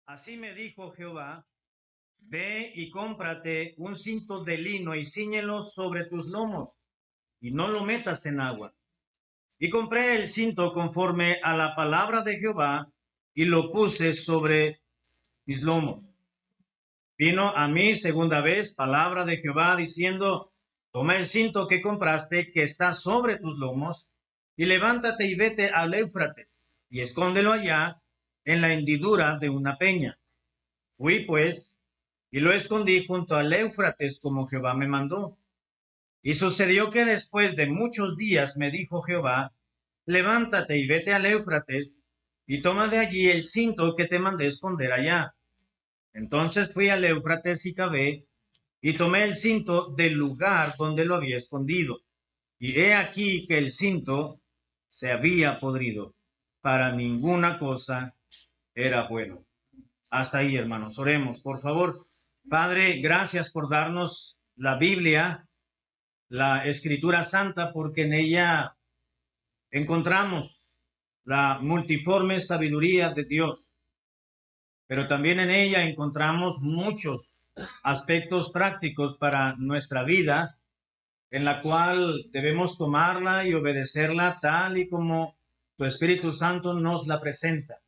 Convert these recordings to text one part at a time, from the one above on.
Así me dijo Jehová, ve y cómprate un cinto de lino y cíñelo sobre tus lomos, y no lo metas en agua. Y compré el cinto conforme a la palabra de Jehová, y lo puse sobre mis lomos. Vino a mí segunda vez palabra de Jehová diciendo, toma el cinto que compraste, que está sobre tus lomos, y levántate y vete al Éufrates, y escóndelo allá en la hendidura de una peña. Fui pues, y lo escondí junto al Éufrates como Jehová me mandó. Y sucedió que después de muchos días me dijo Jehová, levántate y vete al Éufrates, y toma de allí el cinto que te mandé esconder allá. Entonces fui al Éufrates y cavé, y tomé el cinto del lugar donde lo había escondido. Y he aquí que el cinto se había podrido. Para ninguna cosa era bueno. Hasta ahí, hermanos. Oremos, por favor. Padre, gracias por darnos la Biblia, la Escritura Santa, porque en ella encontramos la multiforme sabiduría de Dios, pero también en ella encontramos muchos aspectos prácticos para nuestra vida, en la cual debemos tomarla y obedecerla tal y como tu Espíritu Santo nos la presenta.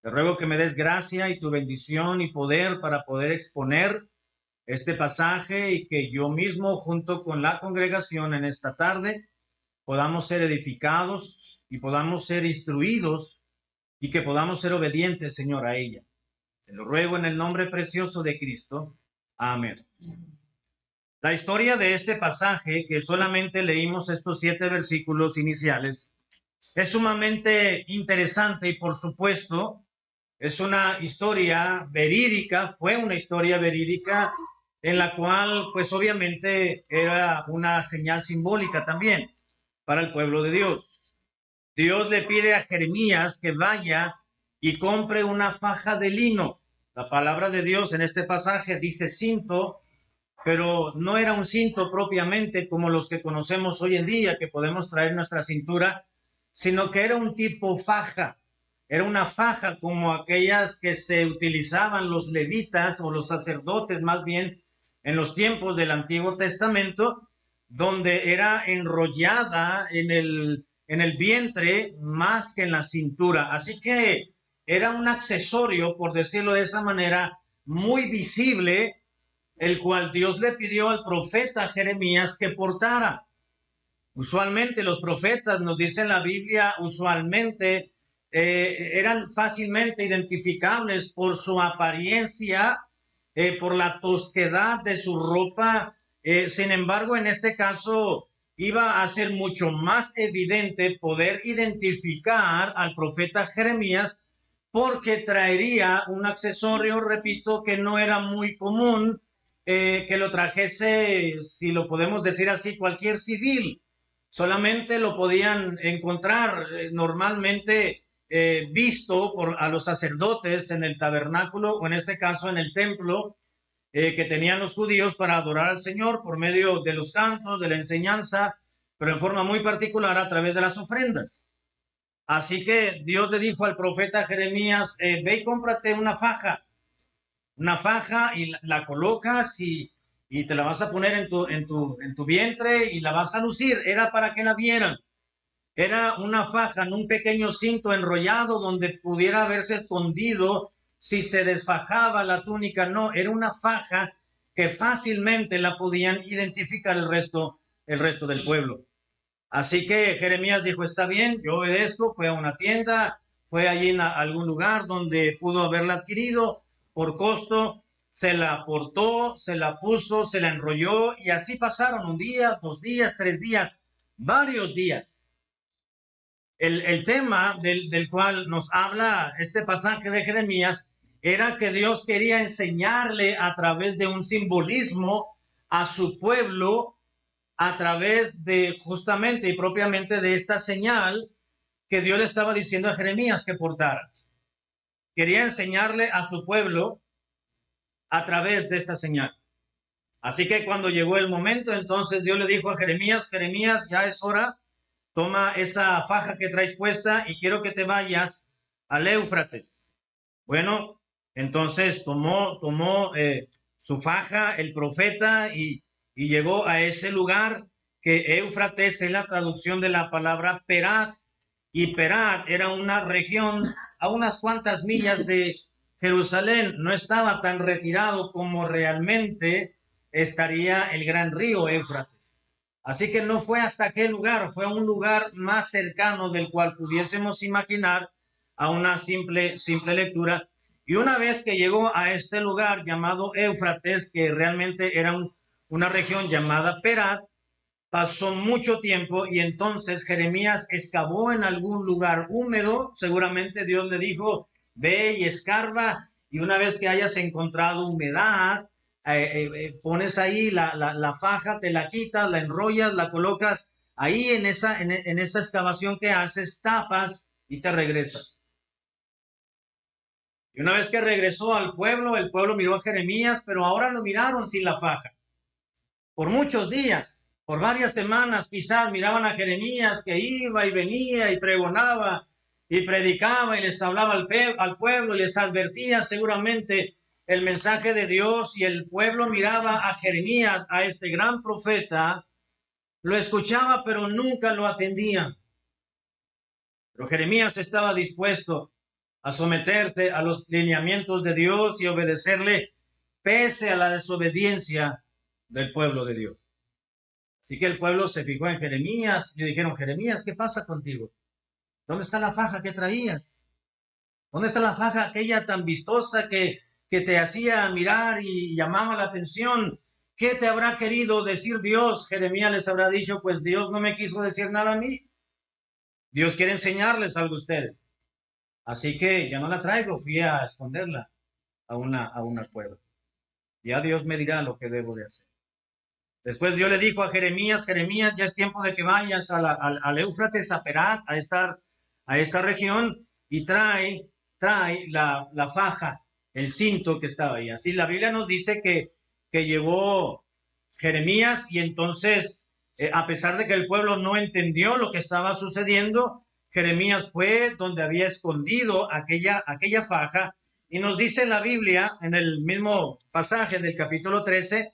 Te ruego que me des gracia y tu bendición y poder para poder exponer este pasaje y que yo mismo junto con la congregación en esta tarde podamos ser edificados y podamos ser instruidos y que podamos ser obedientes, Señor, a ella. Te lo ruego en el nombre precioso de Cristo. Amén. La historia de este pasaje, que solamente leímos estos 7 versículos iniciales, es sumamente interesante y por supuesto es una historia verídica, fue una historia verídica en la cual pues obviamente era una señal simbólica también para el pueblo de Dios. Dios le pide a Jeremías que vaya y compre una faja de lino. La palabra de Dios en este pasaje dice cinto, pero no era un cinto propiamente como los que conocemos hoy en día, que podemos traer nuestra cintura, sino que era un tipo faja. Era una faja como aquellas que se utilizaban los levitas o los sacerdotes más bien en los tiempos del Antiguo Testamento, donde era enrollada en el vientre más que en la cintura. Así que era un accesorio, por decirlo de esa manera, muy visible, el cual Dios le pidió al profeta Jeremías que portara. Usualmente los profetas, nos dice la Biblia, usualmente eran fácilmente identificables por su apariencia, por la tosquedad de su ropa. Sin embargo, en este caso iba a ser mucho más evidente poder identificar al profeta Jeremías porque traería un accesorio, repito, que no era muy común, que lo trajese, si lo podemos decir así, cualquier civil. Solamente lo podían encontrar normalmente visto a los sacerdotes en el tabernáculo o en este caso en el templo que tenían los judíos para adorar al Señor por medio de los cantos, de la enseñanza, pero en forma muy particular a través de las ofrendas. Así que Dios le dijo al profeta Jeremías, ve y cómprate una faja y la colocas y te la vas a poner en tu vientre y la vas a lucir. Era para que la vieran. Era una faja, en un pequeño cinto enrollado donde pudiera haberse escondido si se desfajaba la túnica. No, era una faja que fácilmente la podían identificar el resto del pueblo. Así que Jeremías dijo, está bien, yo obedezco, fue a una tienda, fue allí en algún lugar donde pudo haberla adquirido por costo, se la aportó, se la puso, se la enrolló y así pasaron un día, 2 días, 3 días, varios días. El tema del cual nos habla este pasaje de Jeremías era que Dios quería enseñarle a través de un simbolismo a su pueblo, a través de justamente y propiamente de esta señal que Dios le estaba diciendo a Jeremías que portara. Quería enseñarle a su pueblo a través de esta señal. Así que cuando llegó el momento, entonces Dios le dijo a Jeremías, Jeremías, ya es hora, toma esa faja que traes puesta y quiero que te vayas al Éufrates. Bueno, Entonces tomó su faja, el profeta, y llegó a ese lugar que Éufrates es la traducción de la palabra Perat, y Perat era una región a unas cuantas millas de Jerusalén, no estaba tan retirado como realmente estaría el gran río Éufrates. Así que no fue hasta aquel lugar, fue a un lugar más cercano del cual pudiésemos imaginar a una simple lectura. Y una vez que llegó a este lugar llamado Éufrates, que realmente era una región llamada Perat, pasó mucho tiempo y entonces Jeremías excavó en algún lugar húmedo. Seguramente Dios le dijo, ve y escarba, y una vez que hayas encontrado humedad, pones ahí la faja, te la quitas, la enrollas, la colocas ahí en esa excavación que haces, tapas y te regresas. Y una vez que regresó al pueblo, el pueblo miró a Jeremías, pero ahora lo miraron sin la faja. Por muchos días, por varias semanas, quizás miraban a Jeremías que iba y venía y pregonaba y predicaba y les hablaba al pueblo y les advertía seguramente el mensaje de Dios, y el pueblo miraba a Jeremías, a este gran profeta, lo escuchaba pero nunca lo atendía. Pero Jeremías estaba dispuesto a someterse a los lineamientos de Dios y obedecerle pese a la desobediencia del pueblo de Dios. Así que el pueblo se fijó en Jeremías y le dijeron, Jeremías, ¿qué pasa contigo? ¿Dónde está la faja que traías? ¿Dónde está la faja aquella tan vistosa que te hacía mirar y llamaba la atención? ¿Qué te habrá querido decir Dios? Jeremías les habrá dicho, pues Dios no me quiso decir nada a mí. Dios quiere enseñarles algo a ustedes. Así que ya no la traigo, fui a esconderla a una cueva. Ya Dios me dirá lo que debo de hacer. Después Dios le dijo a Jeremías, Jeremías, ya es tiempo de que vayas al Éufrates, a Perat, a esta región, y trae la faja, el cinto que estaba ahí. Así la Biblia nos dice que llegó Jeremías, y entonces, a pesar de que el pueblo no entendió lo que estaba sucediendo, Jeremías fue donde había escondido aquella faja, y nos dice la Biblia, en el mismo pasaje del capítulo 13,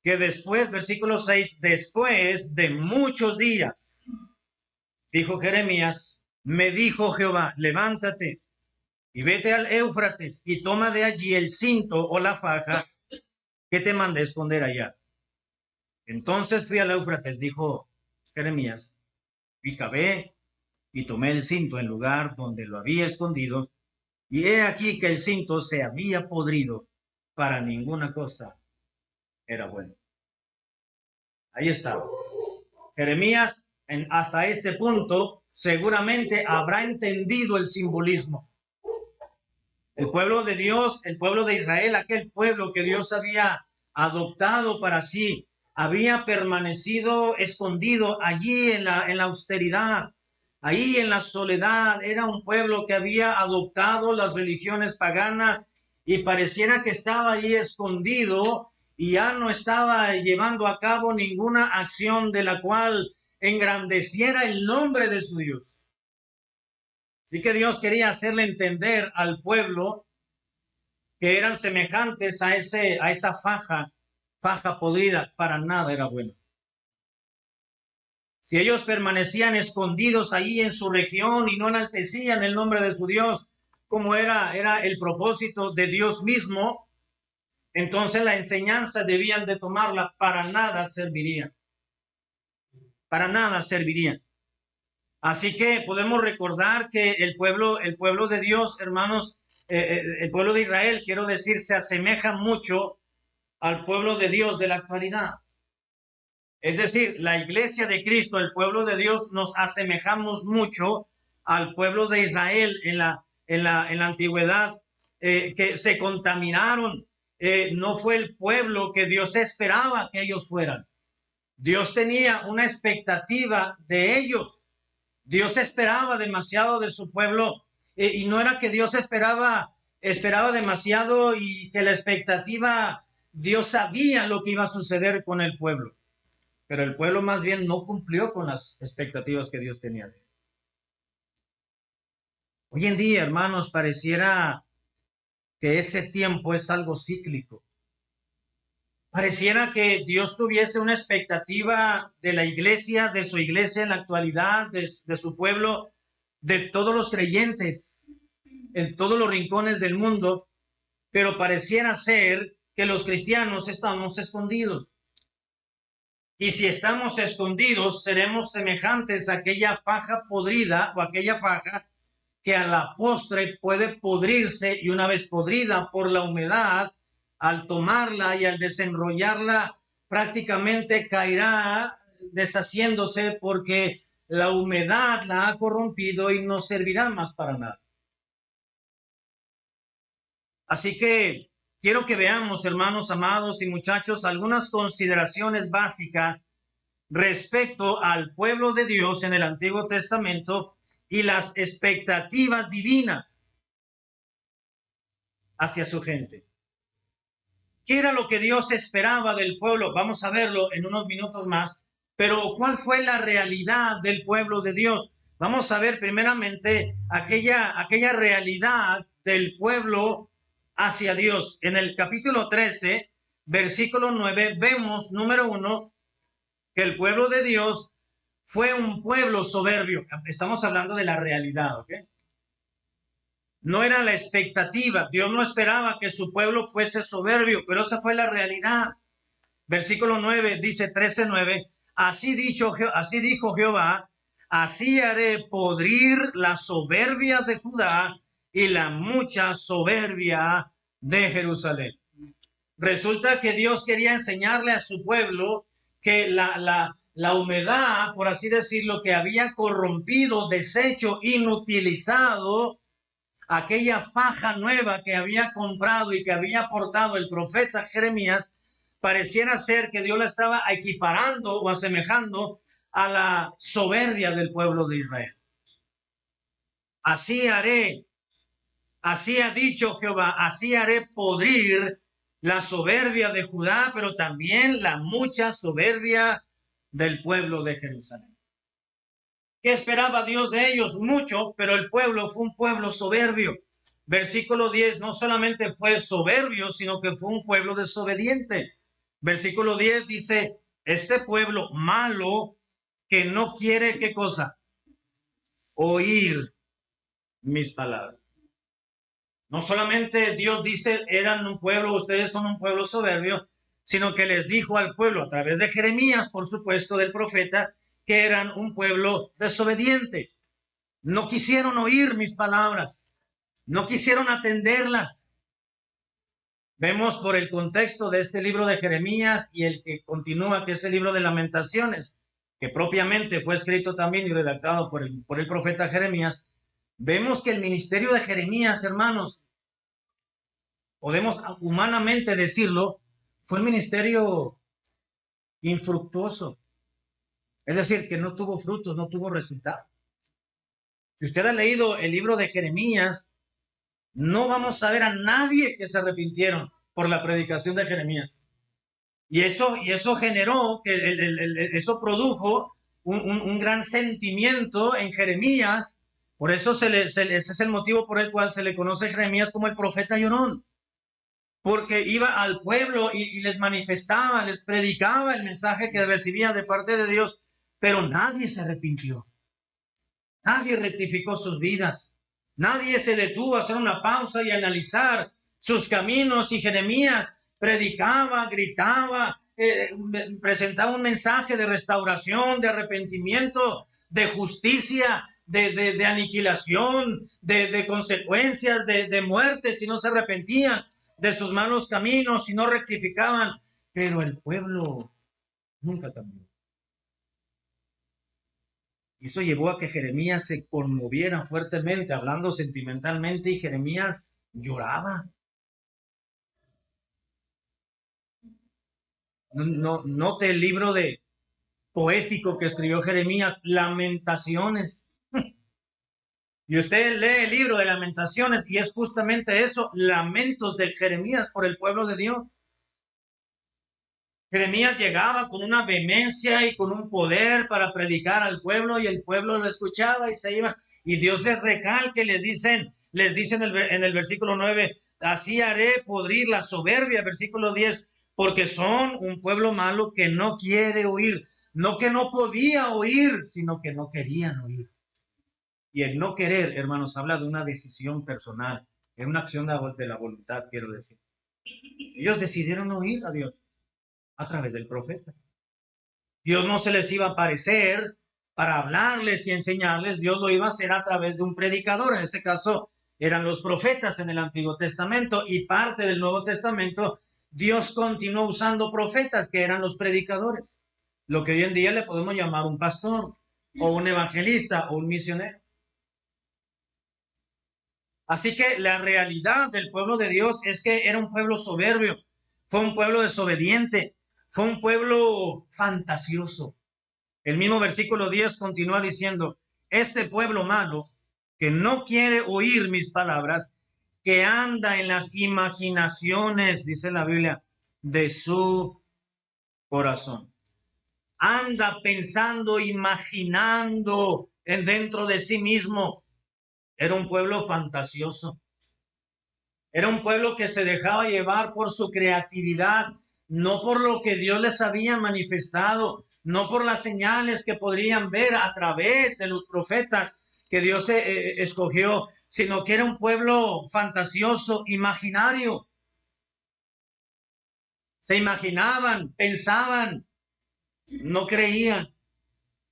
que después, versículo 6, después de muchos días, dijo Jeremías, me dijo Jehová, levántate y vete al Éufrates y toma de allí el cinto o la faja que te mandé esconder allá. Entonces fui al Éufrates, dijo Jeremías, y cavé y tomé el cinto en lugar donde lo había escondido, y he aquí que el cinto se había podrido, para ninguna cosa era bueno. Ahí está. Jeremías, hasta este punto, seguramente habrá entendido el simbolismo. El pueblo de Dios, el pueblo de Israel, aquel pueblo que Dios había adoptado para sí, había permanecido escondido allí en la austeridad, ahí en la soledad. Era un pueblo que había adoptado las religiones paganas y pareciera que estaba ahí escondido y ya no estaba llevando a cabo ninguna acción de la cual engrandeciera el nombre de su Dios. Así que Dios quería hacerle entender al pueblo que eran semejantes a esa faja podrida, para nada era bueno. Si ellos permanecían escondidos ahí en su región y no enaltecían el nombre de su Dios, como era el propósito de Dios mismo, entonces la enseñanza debían de tomarla, para nada serviría. Para nada serviría. Así que podemos recordar que el pueblo de Dios, hermanos, el pueblo de Israel, quiero decir, se asemeja mucho al pueblo de Dios de la actualidad. Es decir, la iglesia de Cristo, el pueblo de Dios, nos asemejamos mucho al pueblo de Israel en la antigüedad, que se contaminaron. No fue el pueblo que Dios esperaba que ellos fueran. Dios tenía una expectativa de ellos. Dios esperaba demasiado de su pueblo, y no era que Dios esperaba demasiado y que la expectativa, Dios sabía lo que iba a suceder con el pueblo, pero el pueblo más bien no cumplió con las expectativas que Dios tenía. Hoy en día, hermanos, pareciera que ese tiempo es algo cíclico. Pareciera que Dios tuviese una expectativa de la iglesia, de su iglesia en la actualidad, de su pueblo, de todos los creyentes en todos los rincones del mundo, pero pareciera ser que los cristianos estamos escondidos. Y si estamos escondidos, seremos semejantes a aquella faja podrida o aquella faja que a la postre puede podrirse, y una vez podrida por la humedad, al tomarla y al desenrollarla, prácticamente caerá deshaciéndose porque la humedad la ha corrompido y no servirá más para nada. Así que quiero que veamos, hermanos amados y muchachos, algunas consideraciones básicas respecto al pueblo de Dios en el Antiguo Testamento y las expectativas divinas hacia su gente. ¿Qué era lo que Dios esperaba del pueblo? Vamos a verlo en unos minutos más. Pero ¿cuál fue la realidad del pueblo de Dios? Vamos a ver primeramente aquella realidad del pueblo hacia Dios. En el capítulo 13, versículo 9, vemos, número 1, que el pueblo de Dios fue un pueblo soberbio. Estamos hablando de la realidad, ¿ok? No era la expectativa. Dios no esperaba que su pueblo fuese soberbio, pero esa fue la realidad. Versículo 9 dice 13:9, así dijo Jehová, así haré podrir la soberbia de Judá y la mucha soberbia de Jerusalén. Resulta que Dios quería enseñarle a su pueblo que la humedad, por así decirlo, que había corrompido, deshecho, inutilizado aquella faja nueva que había comprado y que había aportado el profeta Jeremías, pareciera ser que Dios la estaba equiparando o asemejando a la soberbia del pueblo de Israel. Así haré, así ha dicho Jehová, así haré podrir la soberbia de Judá, pero también la mucha soberbia del pueblo de Jerusalén. ¿Qué esperaba Dios de ellos? Mucho, pero el pueblo fue un pueblo soberbio. Versículo 10, no solamente fue soberbio, sino que fue un pueblo desobediente. Versículo 10 dice, este pueblo malo que no quiere, ¿qué cosa? Oír mis palabras. No solamente Dios dice, eran un pueblo, ustedes son un pueblo soberbio, sino que les dijo al pueblo, a través de Jeremías, por supuesto, del profeta, que eran un pueblo desobediente. No quisieron oír mis palabras, no quisieron atenderlas. Vemos por el contexto de este libro de Jeremías y el que continúa, que es el libro de Lamentaciones, que propiamente fue escrito también y redactado por el profeta Jeremías. Vemos que el ministerio de Jeremías, hermanos, podemos humanamente decirlo, fue un ministerio infructuoso. Es decir, que no tuvo frutos, no tuvo resultados. Si usted ha leído el libro de Jeremías, no vamos a ver a nadie que se arrepintieron por la predicación de Jeremías. Y eso generó, eso produjo un gran sentimiento en Jeremías. Por eso ese es el motivo por el cual se le conoce a Jeremías como el profeta llorón. Porque iba al pueblo y les manifestaba, les predicaba el mensaje que recibía de parte de Dios, pero nadie se arrepintió. Nadie rectificó sus vidas. Nadie se detuvo a hacer una pausa y analizar sus caminos. Y Jeremías predicaba, gritaba, presentaba un mensaje de restauración, de arrepentimiento, de justicia, de aniquilación, de consecuencias, de muerte si no se arrepentían de sus malos caminos, si no rectificaban. Pero el pueblo nunca cambió. Y eso llevó a que Jeremías se conmoviera fuertemente, hablando sentimentalmente, y Jeremías lloraba. Note el libro poético que escribió Jeremías, Lamentaciones. Y usted lee el libro de Lamentaciones y es justamente eso, lamentos de Jeremías por el pueblo de Dios. Jeremías llegaba con una vehemencia y con un poder para predicar al pueblo y el pueblo lo escuchaba y se iba. Y Dios les recalca y les dicen en el versículo 9, así haré podrir la soberbia, versículo 10, porque son un pueblo malo que no quiere oír, no que no podía oír, sino que no querían oír. Y el no querer, hermanos, habla de una decisión personal, es una acción de la voluntad, quiero decir. Ellos decidieron oír a Dios a través del profeta. Dios no se les iba a aparecer para hablarles y enseñarles, Dios lo iba a hacer a través de un predicador. En este caso eran los profetas en el Antiguo Testamento, y parte del Nuevo Testamento Dios continuó usando profetas que eran los predicadores, lo que hoy en día le podemos llamar un pastor o un evangelista o un misionero. Así que la realidad del pueblo de Dios es que era un pueblo soberbio, fue un pueblo desobediente, fue un pueblo fantasioso. El mismo versículo 10 continúa diciendo, este pueblo malo, que no quiere oír mis palabras, que anda en las imaginaciones, dice la Biblia, de su corazón. Anda pensando, imaginando dentro de sí mismo. Era un pueblo fantasioso. Era un pueblo que se dejaba llevar por su creatividad, no por lo que Dios les había manifestado, no por las señales que podrían ver a través de los profetas que Dios escogió, sino que era un pueblo fantasioso, imaginario. Se imaginaban, pensaban, no creían,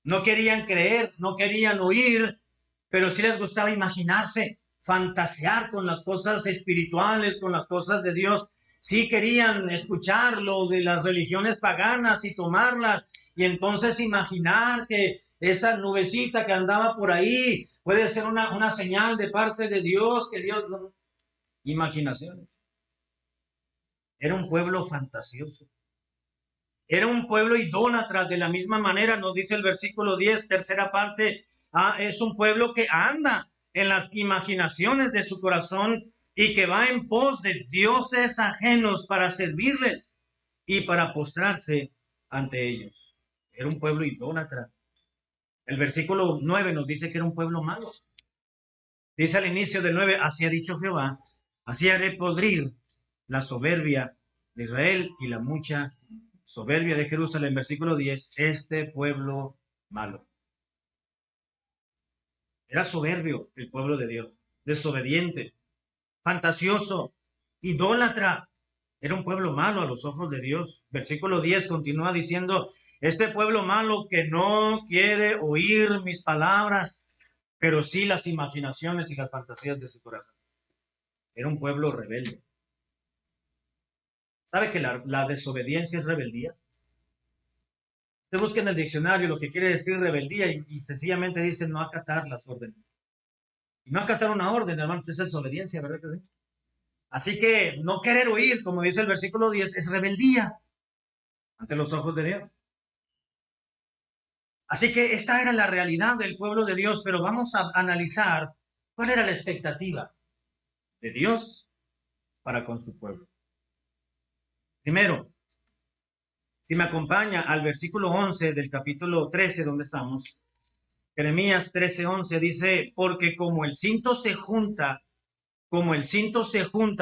no querían creer, no querían oír, pero sí les gustaba imaginarse, fantasear con las cosas espirituales, con las cosas de Dios. Sí querían escuchar lo de las religiones paganas y tomarlas, y entonces imaginar que esa nubecita que andaba por ahí puede ser una señal de parte de Dios, que Dios no. Imaginaciones. Era un pueblo fantasioso. Era un pueblo idólatra. De la misma manera nos dice el versículo 10, tercera parte, es un pueblo que anda en las imaginaciones de su corazón y que va en pos de dioses ajenos para servirles y para postrarse ante ellos. Era un pueblo idólatra. El versículo 9 nos dice que era un pueblo malo. Dice al inicio del 9, así ha dicho Jehová, así haré podrir la soberbia de Israel y la mucha soberbia de Jerusalén. Versículo 10, este pueblo malo. Era soberbio el pueblo de Dios, desobediente, fantasioso, idólatra. Era un pueblo malo a los ojos de Dios. Versículo 10 continúa diciendo, este pueblo malo que no quiere oír mis palabras, pero sí las imaginaciones y las fantasías de su corazón. Era un pueblo rebelde. ¿Sabe que la desobediencia es rebeldía? Usted busca en el diccionario lo que quiere decir rebeldía y sencillamente dice no acatar las órdenes. Y no acatar una orden, hermano, es desobediencia, ¿verdad que sí? Así que no querer oír, como dice el versículo 10, es rebeldía ante los ojos de Dios. Así que esta era la realidad del pueblo de Dios, pero vamos a analizar cuál era la expectativa de Dios para con su pueblo. Primero, si me acompaña al versículo 11 del capítulo 13, donde estamos, Jeremías 13:11 dice, porque como el cinto se junta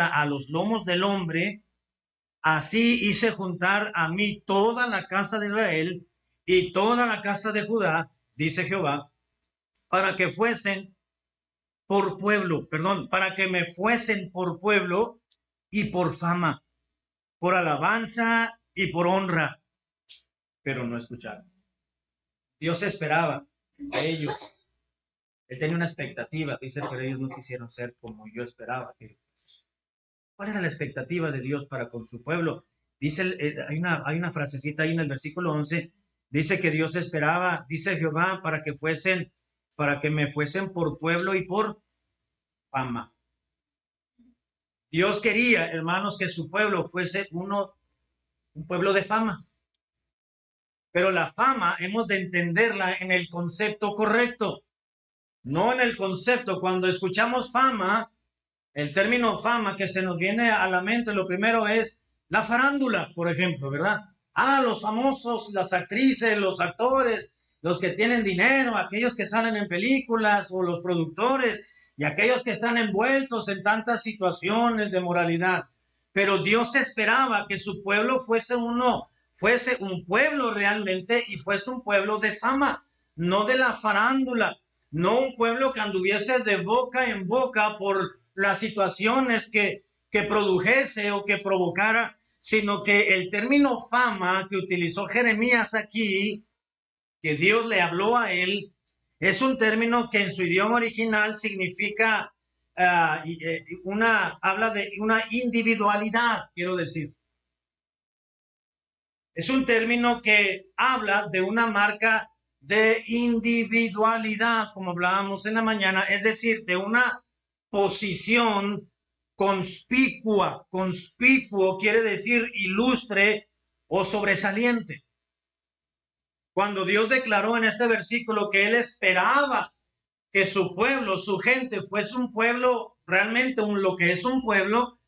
a los lomos del hombre, así hice juntar a mí toda la casa de Israel y toda la casa de Judá, dice Jehová, para que fuesen por pueblo, para que me fuesen por pueblo y por fama, por alabanza y por honra, pero no escucharon. Dios esperaba a ellos. Él tenía una expectativa, dice, pero ellos no quisieron ser como yo esperaba. ¿Cuál era la expectativa de Dios para con su pueblo? Dice, hay una frasecita ahí en el versículo 11, dice que Dios esperaba, dice Jehová, para que me fuesen por pueblo y por fama. Dios quería, hermanos, que su pueblo fuese un pueblo de fama. Pero la fama hemos de entenderla en el concepto correcto, no en el concepto. Cuando escuchamos fama, el término fama que se nos viene a la mente, lo primero es la farándula, por ejemplo, ¿verdad? Los famosos, las actrices, los actores, los que tienen dinero, aquellos que salen en películas o los productores, y aquellos que están envueltos en tantas situaciones de moralidad. Pero Dios esperaba que su pueblo fuese un pueblo realmente, y fuese un pueblo de fama, no de la farándula, no un pueblo que anduviese de boca en boca por las situaciones que produjese o que provocara, sino que el término fama que utilizó Jeremías aquí, que Dios le habló a él, es un término que en su idioma original significa habla de una individualidad, quiero decir. Es un término que habla de una marca de individualidad, como hablábamos en la mañana, es decir, de una posición conspicua. Conspicuo quiere decir ilustre o sobresaliente. Cuando Dios declaró en este versículo que Él esperaba que su pueblo, su gente, fuese un pueblo, realmente lo que es un pueblo,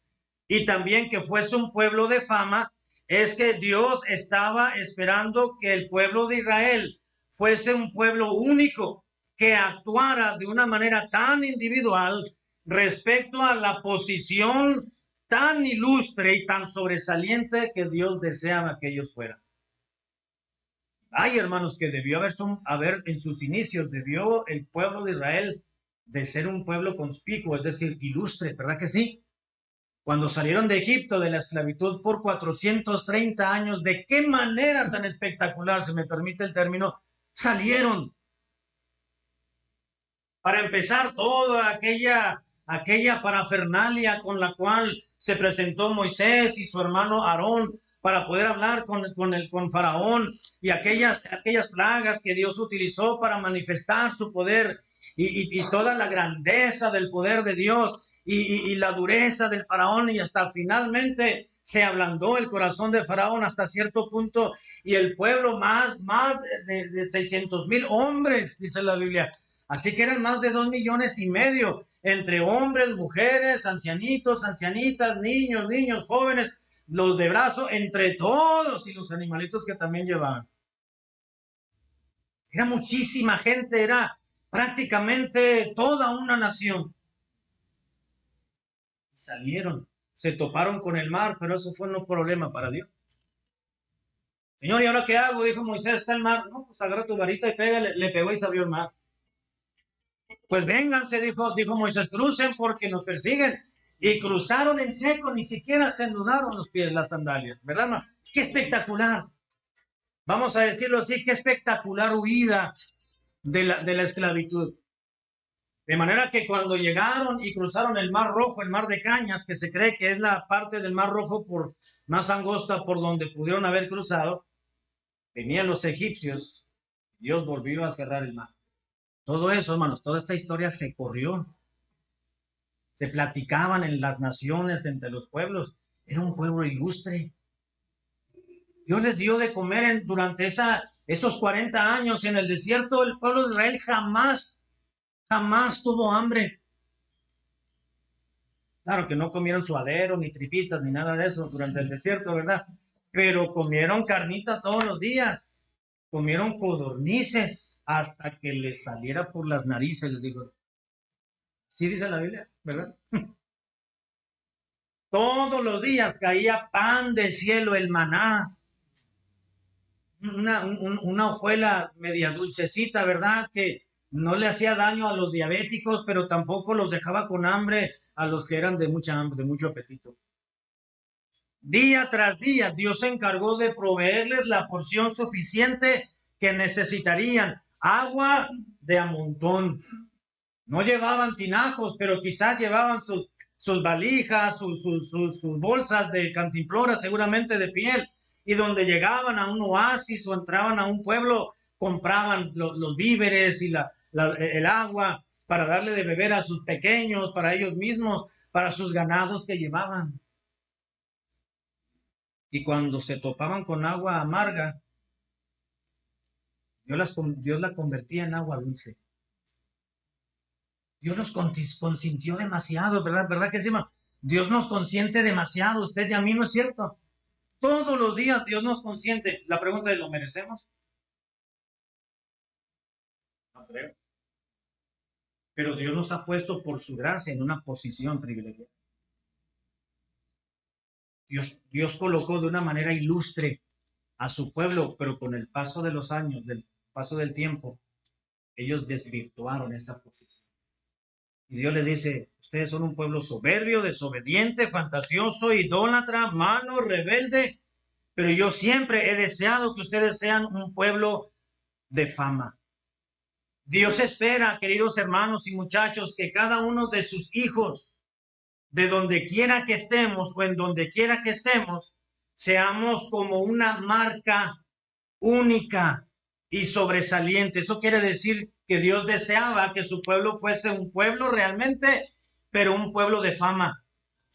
y también que fuese un pueblo de fama, es que Dios estaba esperando que el pueblo de Israel fuese un pueblo único, que actuara de una manera tan individual respecto a la posición tan ilustre y tan sobresaliente que Dios deseaba que ellos fueran. Ay, hermanos, que debió haber en sus inicios, debió el pueblo de Israel de ser un pueblo conspicuo, es decir, ilustre, ¿verdad que sí? Cuando salieron de Egipto, de la esclavitud por 430 años, ¿de qué manera tan espectacular, se me permite el término, salieron? Para empezar, toda aquella parafernalia con la cual se presentó Moisés y su hermano Aarón para poder hablar con Faraón, y aquellas plagas que Dios utilizó para manifestar su poder, y toda la grandeza del poder de Dios, y la dureza del Faraón, y hasta finalmente se ablandó el corazón de Faraón hasta cierto punto, y el pueblo más de 600,000 hombres, dice la Biblia. Así que eran más de 2,5 millones, entre hombres, mujeres, ancianitos, ancianitas, niños, jóvenes, los de brazo, entre todos, y los animalitos que también llevaban. Era muchísima gente, era prácticamente toda una nación. Salieron, se toparon con el mar, pero eso fue un problema para Dios. Señor, ¿y ahora qué hago? Dijo Moisés, está el mar. No, pues agarra tu varita y pégale. Le pegó y se abrió el mar. Pues vénganse, dijo Moisés, crucen porque nos persiguen. Y cruzaron en seco, ni siquiera se nudaron los pies, las sandalias, ¿verdad, hermano? Qué espectacular. Vamos a decirlo así, qué espectacular huida de la esclavitud. De manera que cuando llegaron y cruzaron el Mar Rojo, el Mar de Cañas, que se cree que es la parte del Mar Rojo más angosta por donde pudieron haber cruzado, venían los egipcios, Dios volvió a cerrar el mar. Todo eso, hermanos, toda esta historia se corrió. Se platicaban en las naciones, entre los pueblos. Era un pueblo ilustre. Dios les dio de comer durante esos 40 años en el desierto. El pueblo de Israel jamás tuvo hambre. Claro que no comieron suadero, ni tripitas, ni nada de eso durante el desierto, ¿verdad? Pero comieron carnita todos los días. Comieron codornices hasta que les saliera por las narices, les digo. Sí dice la Biblia, ¿verdad? Todos los días caía pan del cielo, el maná. Una hojuela media dulcecita, ¿verdad? Que no le hacía daño a los diabéticos, pero tampoco los dejaba con hambre a los que eran de mucha hambre, de mucho apetito. Día tras día, Dios se encargó de proveerles la porción suficiente que necesitarían. Agua de a montón. No llevaban tinacos, pero quizás llevaban sus valijas, sus bolsas de cantimplora, seguramente de piel, y donde llegaban a un oasis o entraban a un pueblo, compraban los víveres y el agua para darle de beber a sus pequeños, para ellos mismos, para sus ganados que llevaban. Y cuando se topaban con agua amarga, Dios la convertía en agua dulce. Dios nos consintió demasiado, ¿verdad? ¿Verdad que sí, hermano? Dios nos consiente demasiado, usted y a mí, ¿no es cierto? Todos los días Dios nos consiente. La pregunta es, ¿lo merecemos? No creo. pero Dios nos ha puesto por su gracia en una posición privilegiada. Dios colocó de una manera ilustre a su pueblo, pero con el paso de los años, del paso del tiempo, ellos desvirtuaron esa posición. Y Dios les dice, ustedes son un pueblo soberbio, desobediente, fantasioso, idólatra, malo, rebelde, pero yo siempre he deseado que ustedes sean un pueblo de fama. Dios espera, queridos hermanos y muchachos, que cada uno de sus hijos, de donde quiera que estemos o en donde quiera que estemos, seamos como una marca única y sobresaliente. Eso quiere decir que Dios deseaba que su pueblo fuese un pueblo realmente, pero un pueblo de fama,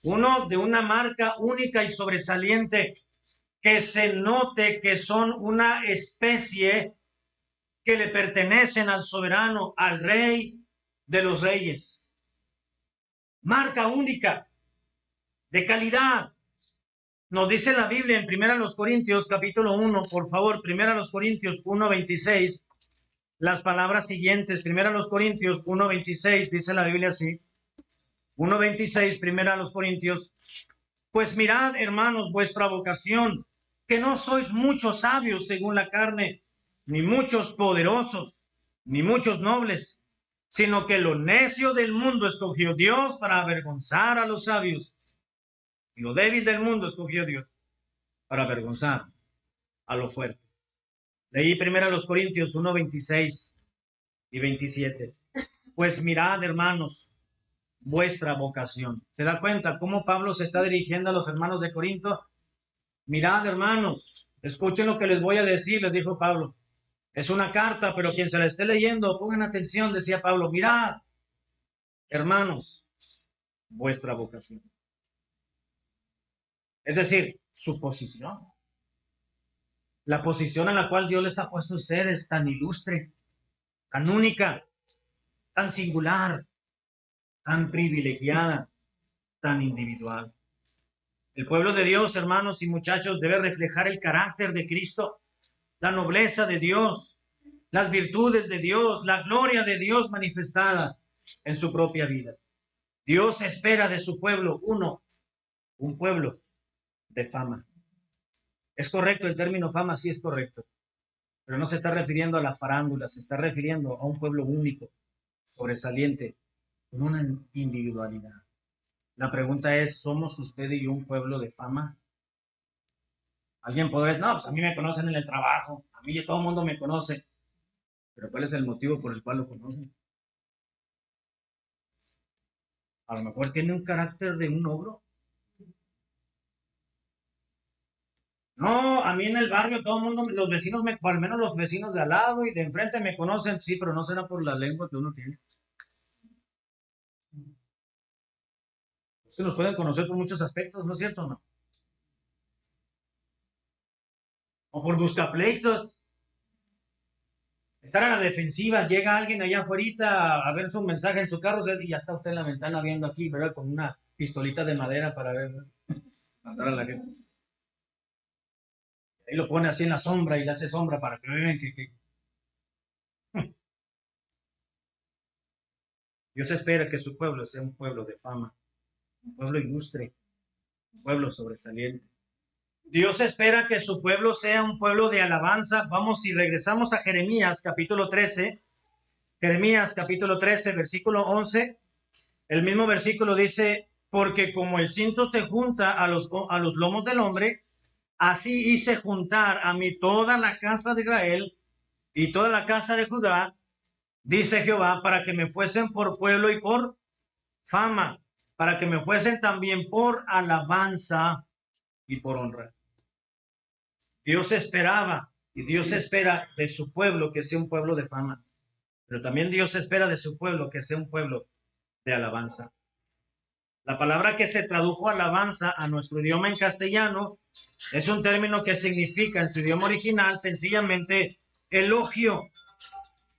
uno de una marca única y sobresaliente, que se note que son una especie que le pertenecen al soberano, al rey de los reyes. Marca única, de calidad. Nos dice la Biblia en 1 Corintios capítulo 1, por favor, 1 Corintios 1:26, las palabras siguientes. 1 Corintios 1:26 dice la Biblia así. 1:26, 1 Corintios. Pues mirad, hermanos, vuestra vocación, que no sois muchos sabios según la carne, ni muchos poderosos, ni muchos nobles, sino que lo necio del mundo escogió Dios para avergonzar a los sabios, y lo débil del mundo escogió Dios para avergonzar a lo fuerte. Leí 1 Corintios 1:26 y 27. Pues mirad, hermanos, vuestra vocación. ¿Se da cuenta cómo Pablo se está dirigiendo a los hermanos de Corinto? Mirad, hermanos, escuchen lo que les voy a decir, les dijo Pablo. Es una carta, pero quien se la esté leyendo, pongan atención, decía Pablo. Mirad, hermanos, vuestra vocación. Es decir, su posición. La posición a la cual Dios les ha puesto a ustedes, tan ilustre, tan única, tan singular, tan privilegiada, tan individual. El pueblo de Dios, hermanos y muchachos, debe reflejar el carácter de Cristo, la nobleza de Dios, las virtudes de Dios, la gloria de Dios manifestada en su propia vida. Dios espera de su pueblo, un pueblo de fama. ¿Es correcto el término fama? Sí, es correcto. Pero no se está refiriendo a la farándula, se está refiriendo a un pueblo único, sobresaliente, con una individualidad. La pregunta es, ¿somos usted y yo un pueblo de fama? Alguien podrá decir, no, pues a mí me conocen en el trabajo, a mí todo el mundo me conoce. Pero ¿cuál es el motivo por el cual lo conocen? A lo mejor tiene un carácter de un ogro. No, a mí en el barrio todo el mundo, los vecinos, al menos los vecinos de al lado y de enfrente me conocen, sí, pero no será por la lengua que uno tiene. Es que nos pueden conocer por muchos aspectos, ¿no es cierto o no? O por buscapleitos. Estar a la defensiva, llega alguien allá afuera a ver su mensaje en su carro y ya está usted en la ventana viendo aquí, ¿verdad? Con una pistolita de madera para ver, matar a la gente. Ahí lo pone así en la sombra y le hace sombra para que vean que Dios espera que su pueblo sea un pueblo de fama, un pueblo ilustre, un pueblo sobresaliente. Dios espera que su pueblo sea un pueblo de alabanza. Vamos, si regresamos a Jeremías capítulo 13, Jeremías capítulo 13, versículo 11, el mismo versículo dice, porque como el cinto se junta a los lomos del hombre, así hice juntar a mí toda la casa de Israel y toda la casa de Judá, dice Jehová, para que me fuesen por pueblo y por fama, para que me fuesen también por alabanza y por honra. Dios esperaba y Dios espera de su pueblo que sea un pueblo de fama, pero también Dios espera de su pueblo que sea un pueblo de alabanza. La palabra que se tradujo alabanza a nuestro idioma en castellano es un término que significa en su idioma original sencillamente elogio.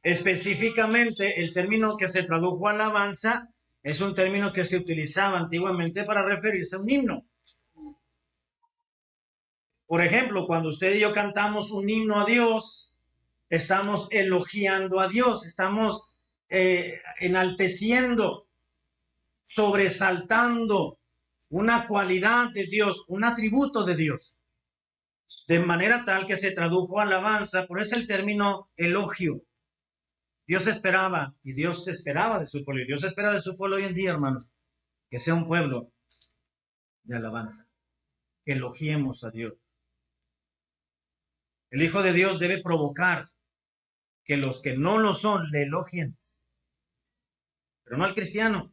Específicamente, el término que se tradujo alabanza es un término que se utilizaba antiguamente para referirse a un himno. Por ejemplo, cuando usted y yo cantamos un himno a Dios, estamos elogiando a Dios, estamos enalteciendo, sobresaltando una cualidad de Dios, un atributo de Dios, de manera tal que se tradujo alabanza. Por eso el término elogio. Dios esperaba, y Dios esperaba de su pueblo, y Dios espera de su pueblo hoy en día, hermanos, que sea un pueblo de alabanza, que elogiemos a Dios. El Hijo de Dios debe provocar que los que no lo son le elogien, pero no al cristiano,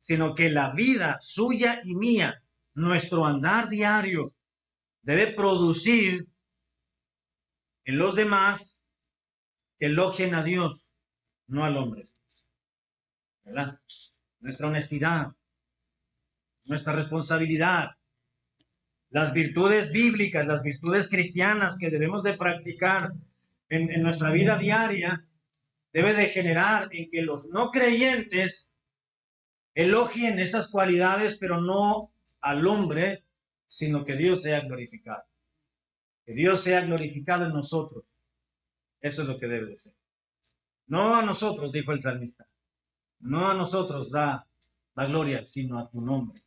sino que la vida suya y mía, nuestro andar diario, debe producir en los demás que elogien a Dios, no al hombre, ¿verdad? Nuestra honestidad, nuestra responsabilidad, las virtudes bíblicas, las virtudes cristianas que debemos de practicar en nuestra vida diaria, debe de generar en que los no creyentes elogien esas cualidades, pero no al hombre, sino que Dios sea glorificado. Que Dios sea glorificado en nosotros. Eso es lo que debe de ser. No a nosotros, dijo el salmista. No a nosotros da gloria, sino a tu nombre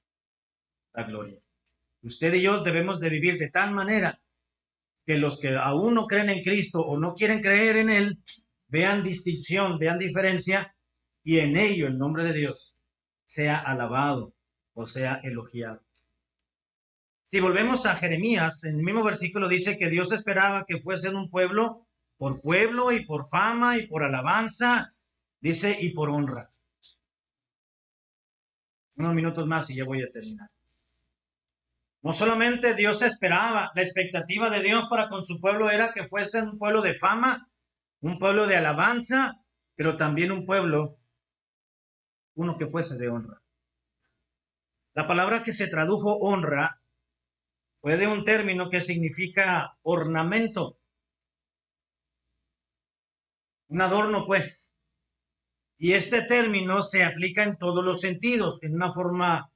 da gloria. Usted y yo debemos de vivir de tal manera que los que aún no creen en Cristo o no quieren creer en Él, vean distinción, vean diferencia, y en ello el nombre de Dios sea alabado o sea elogiado. Si volvemos a Jeremías, en el mismo versículo dice que Dios esperaba que fuesen un pueblo y por fama y por alabanza, dice, y por honra. Unos minutos más y ya voy a terminar. No solamente Dios esperaba, la expectativa de Dios para con su pueblo era que fuesen un pueblo de fama, un pueblo de alabanza, pero también un pueblo, uno que fuese de honra. La palabra que se tradujo honra fue de un término que significa ornamento, un adorno pues. Y este término se aplica en todos los sentidos, en una forma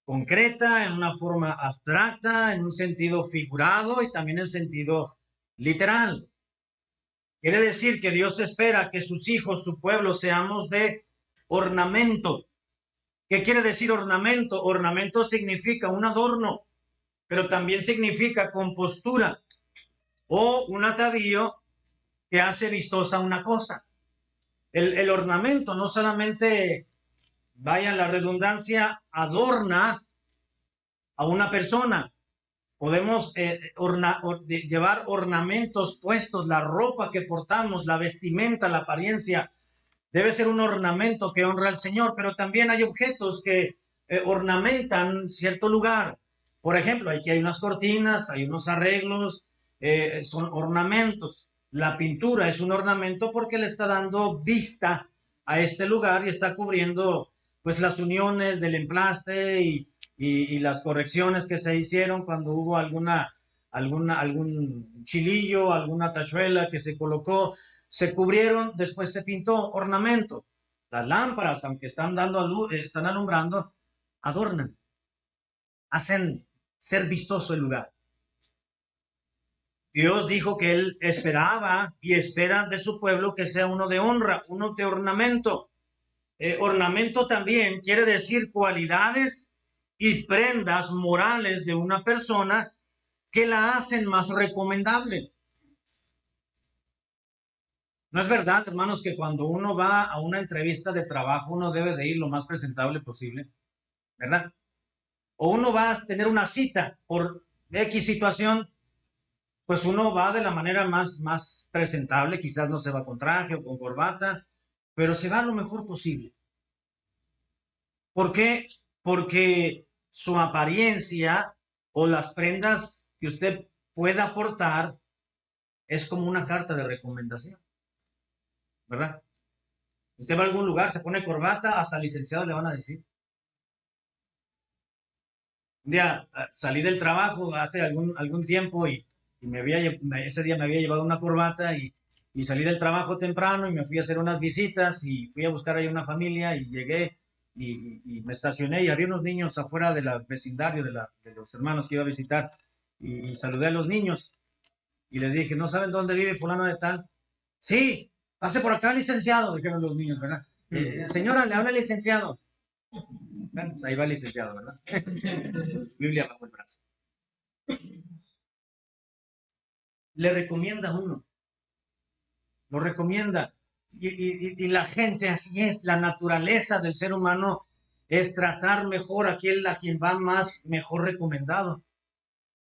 concreta, en una forma abstracta, en un sentido figurado y también en sentido literal. Quiere decir que Dios espera que sus hijos, su pueblo, seamos de ornamento. ¿Qué quiere decir ornamento? Ornamento significa un adorno, pero también significa compostura o un atavío que hace vistosa una cosa. El ornamento no solamente, vaya la redundancia, adorna a una persona. Podemos llevar ornamentos puestos, la ropa que portamos, la vestimenta, la apariencia, debe ser un ornamento que honra al Señor, pero también hay objetos que ornamentan cierto lugar. Por ejemplo, aquí hay unas cortinas, hay unos arreglos, son ornamentos. La pintura es un ornamento porque le está dando vista a este lugar y está cubriendo pues las uniones del emplaste y las correcciones que se hicieron cuando hubo algún chilillo, alguna tachuela que se colocó, se cubrieron, después se pintó ornamento. Las lámparas, aunque están dando a luz, están alumbrando, adornan, hacen ser vistoso el lugar. Dios dijo que Él esperaba y espera de su pueblo que sea uno de honra, uno de ornamento. Ornamento también quiere decir cualidades y prendas morales de una persona que la hacen más recomendable. ¿No es verdad, hermanos, que cuando uno va a una entrevista de trabajo uno debe de ir lo más presentable posible? ¿Verdad? O uno va a tener una cita por X situación, pues uno va de la manera más presentable, quizás no se va con traje o con corbata, pero se va lo mejor posible. ¿Por qué? Porque su apariencia o las prendas que usted pueda aportar es como una carta de recomendación, ¿verdad? Usted va a algún lugar, se pone corbata, hasta licenciado le van a decir. Un día salí del trabajo hace algún tiempo y ese día me había llevado una corbata y salí del trabajo temprano y me fui a hacer unas visitas y fui a buscar ahí una familia y llegué y me estacioné y había unos niños afuera del vecindario de los hermanos que iba a visitar y saludé a los niños y les dije, ¿no saben dónde vive fulano de tal? Sí, Pase por acá, licenciado, dijeron los niños, ¿verdad? Señora, le habla el licenciado. Bueno, pues ahí va el licenciado, ¿verdad? Biblia bajo el brazo. Le recomienda a uno, lo recomienda. Y la gente, así es, la naturaleza del ser humano es tratar mejor a quien va más mejor recomendado.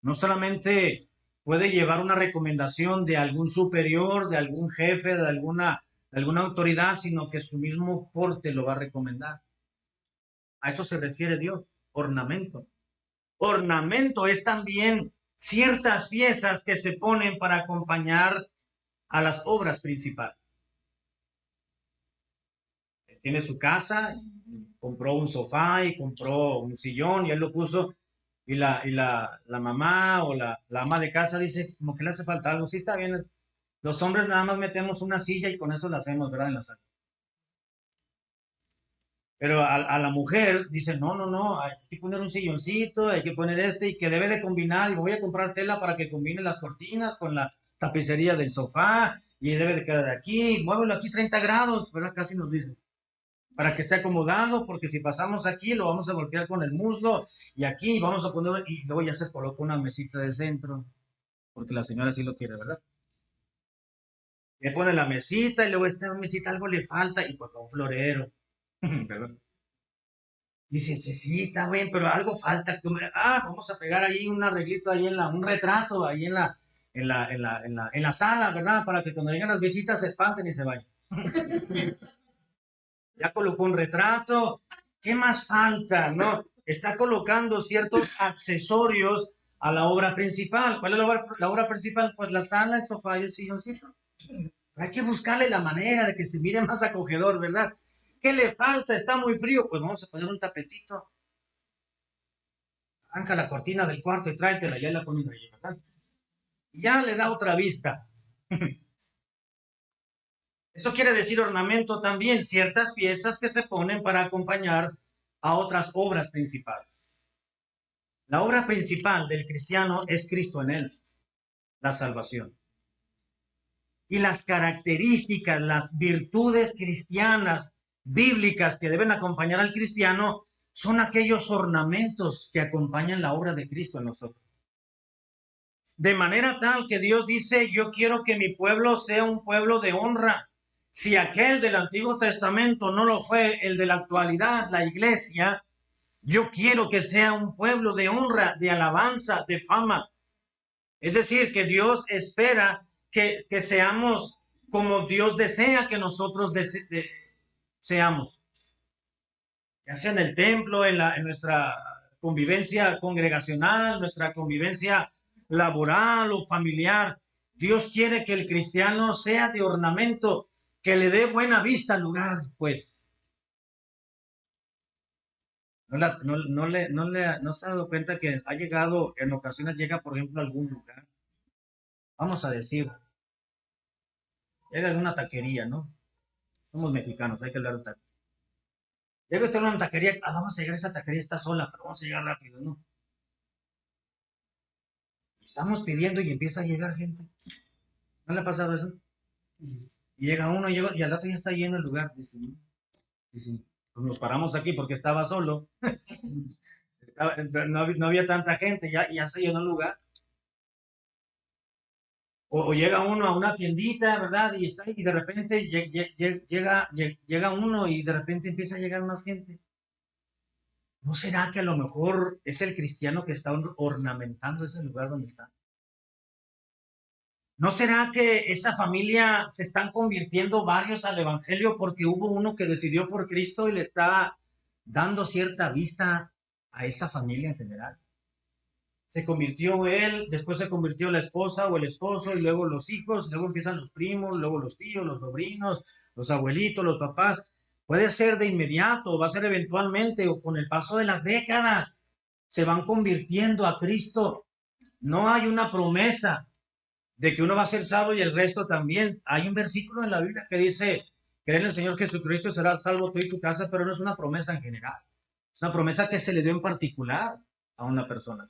No solamente puede llevar una recomendación de algún superior, de algún jefe, de alguna autoridad, sino que su mismo porte lo va a recomendar. A eso se refiere Dios, ornamento. Ornamento es también ciertas piezas que se ponen para acompañar a las obras principales. Tiene su casa, compró un sofá y compró un sillón y él lo puso y la mamá o la ama de casa dice como que le hace falta algo. Sí, está bien. Los hombres nada más metemos una silla y con eso la hacemos, ¿verdad? En la sala. Pero a la mujer dice, no, no, no, hay que poner un silloncito, hay que poner este y que debe de combinar y voy a comprar tela para que combine las cortinas con la tapicería del sofá y debe de quedar aquí, muévelo aquí 30 grados, ¿verdad? Casi nos dicen. Para que esté acomodado, porque si pasamos aquí lo vamos a golpear con el muslo y aquí vamos a poner, y luego ya se coloca una mesita de centro, porque la señora sí lo quiere, ¿verdad? Le pone la mesita y luego esta mesita algo le falta y pues un florero, ¿verdad? Dice, sí, sí, está bien, pero algo falta. Vamos a pegar ahí un arreglito ahí un retrato ahí en la sala, ¿verdad? Para que cuando lleguen las visitas se espanten y se vayan. Ya colocó un retrato. ¿Qué más falta? ¿No? Está colocando ciertos accesorios a la obra principal. ¿Cuál es la obra principal? Pues la sala, el sofá y el silloncito. Pero hay que buscarle la manera de que se mire más acogedor, ¿verdad? ¿Qué le falta? Está muy frío. Pues vamos a poner un tapetito. Arranca la cortina del cuarto y tráetela, ya la ponen ahí, ¿verdad? Y ya le da otra vista. Eso quiere decir ornamento también, ciertas piezas que se ponen para acompañar a otras obras principales. La obra principal del cristiano es Cristo en él, la salvación. Y las características, las virtudes cristianas, bíblicas que deben acompañar al cristiano, son aquellos ornamentos que acompañan la obra de Cristo en nosotros. De manera tal que Dios dice, yo quiero que mi pueblo sea un pueblo de honra. Si aquel del Antiguo Testamento no lo fue, el de la actualidad, la iglesia, yo quiero que sea un pueblo de honra, de alabanza, de fama. Es decir, que Dios espera que seamos como Dios desea que nosotros seamos. Ya sea en el templo, en nuestra convivencia congregacional, nuestra convivencia laboral o familiar. Dios quiere que el cristiano sea de ornamento, que le dé buena vista al lugar, pues. No se ha dado cuenta que ha llegado, en ocasiones llega, por ejemplo, a algún lugar. Vamos a decir, llega a alguna taquería, ¿no? Somos mexicanos, hay que hablar de taquería. Llega usted a una taquería, vamos a llegar a esa taquería, está sola, pero vamos a llegar rápido, ¿no? Estamos pidiendo y empieza a llegar gente. ¿No le ha pasado eso? Y llega uno y al rato ya está lleno el lugar. Dice, pues nos paramos aquí porque estaba solo. No había tanta gente, ya se llenó el lugar. O llega uno a una tiendita, ¿verdad? Y está y de repente llega uno y de repente empieza a llegar más gente. ¿No será que a lo mejor es el cristiano que está ornamentando ese lugar donde está? ¿No será que esa familia se están convirtiendo varios al evangelio porque hubo uno que decidió por Cristo y le está dando cierta vista a esa familia en general? Se convirtió él, después se convirtió la esposa o el esposo y luego los hijos, luego empiezan los primos, luego los tíos, los sobrinos, los abuelitos, los papás. Puede ser de inmediato, va a ser eventualmente o con el paso de las décadas. Se van convirtiendo a Cristo. No hay una promesa de que uno va a ser salvo y el resto también. Hay un versículo en la Biblia que dice, cree en el Señor Jesucristo y serás salvo tú y tu casa, pero no es una promesa en general. Es una promesa que se le dio en particular a una persona.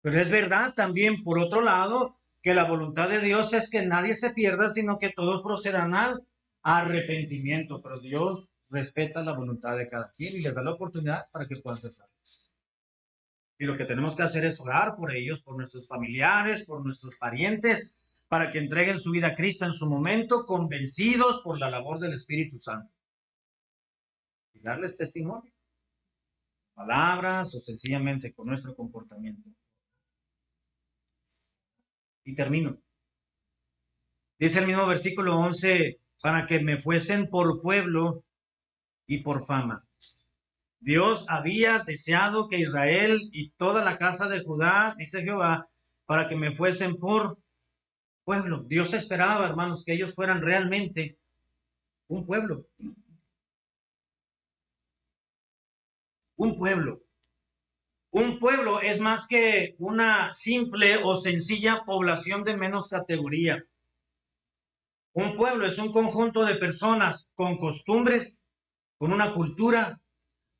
Pero es verdad también, por otro lado, que la voluntad de Dios es que nadie se pierda, sino que todos procedan al arrepentimiento. Pero Dios respeta la voluntad de cada quien y les da la oportunidad para que puedan ser salvos. Y lo que tenemos que hacer es orar por ellos, por nuestros familiares, por nuestros parientes, para que entreguen su vida a Cristo en su momento, convencidos por la labor del Espíritu Santo. Y darles testimonio, palabras o sencillamente con nuestro comportamiento. Y termino. Dice el mismo versículo 11, para que me fuesen por pueblo y por fama. Dios había deseado que Israel y toda la casa de Judá, dice Jehová, para que me fuesen por pueblo. Dios esperaba, hermanos, que ellos fueran realmente un pueblo. Un pueblo. Un pueblo es más que una simple o sencilla población de menos categoría. Un pueblo es un conjunto de personas con costumbres, con una cultura,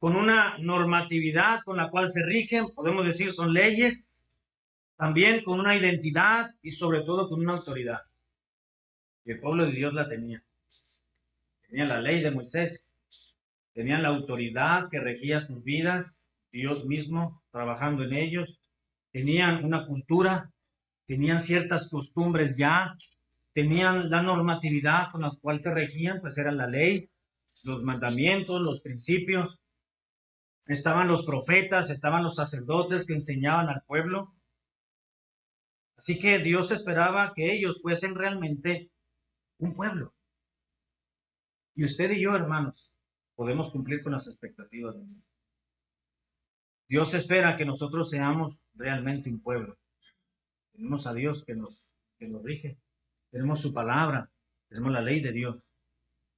con una normatividad con la cual se rigen, podemos decir son leyes, también con una identidad y sobre todo con una autoridad. Y el pueblo de Dios la tenía. Tenía la ley de Moisés, tenían la autoridad que regía sus vidas, Dios mismo trabajando en ellos, tenían una cultura, tenían ciertas costumbres ya, tenían la normatividad con la cual se regían, pues era la ley, los mandamientos, los principios. Estaban los profetas, estaban los sacerdotes que enseñaban al pueblo. Así que Dios esperaba que ellos fuesen realmente un pueblo. Y usted y yo, hermanos, podemos cumplir con las expectativas de Dios. Dios espera que nosotros seamos realmente un pueblo. Tenemos a Dios que nos rige. Tenemos su palabra. Tenemos la ley de Dios.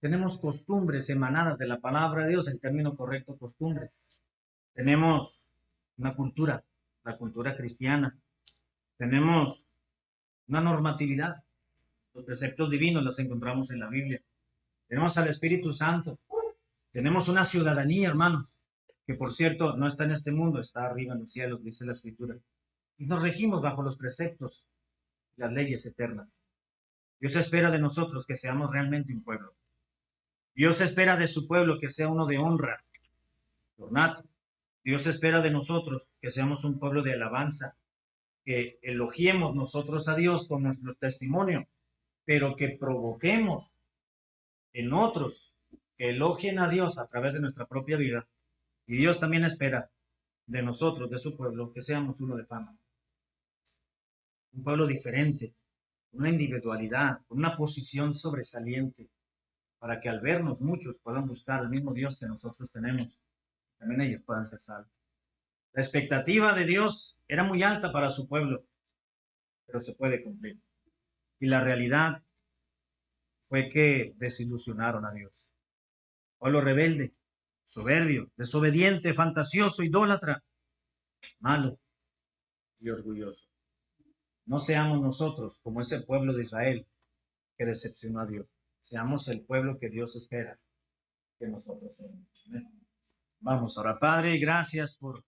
Tenemos costumbres emanadas de la palabra de Dios, el término correcto, costumbres. Tenemos una cultura, la cultura cristiana. Tenemos una normatividad. Los preceptos divinos los encontramos en la Biblia. Tenemos al Espíritu Santo. Tenemos una ciudadanía, hermanos, que por cierto no está en este mundo, está arriba en los cielos, dice la Escritura. Y nos regimos bajo los preceptos, las leyes eternas. Dios espera de nosotros que seamos realmente un pueblo. Dios espera de su pueblo que sea uno de honra, ornato. Dios espera de nosotros que seamos un pueblo de alabanza, que elogiemos nosotros a Dios con nuestro testimonio, pero que provoquemos en otros que elogien a Dios a través de nuestra propia vida. Y Dios también espera de nosotros, de su pueblo, que seamos uno de fama. Un pueblo diferente, una individualidad, con una posición sobresaliente, para que al vernos muchos puedan buscar el mismo Dios que nosotros tenemos. También ellos puedan ser salvos. La expectativa de Dios era muy alta para su pueblo, pero se puede cumplir. Y la realidad fue que desilusionaron a Dios. Pueblo rebelde, soberbio, desobediente, fantasioso, idólatra, malo y orgulloso. No seamos nosotros como ese pueblo de Israel que decepcionó a Dios. Seamos el pueblo que Dios espera que nosotros seamos. Amén. Vamos ahora, Padre, gracias por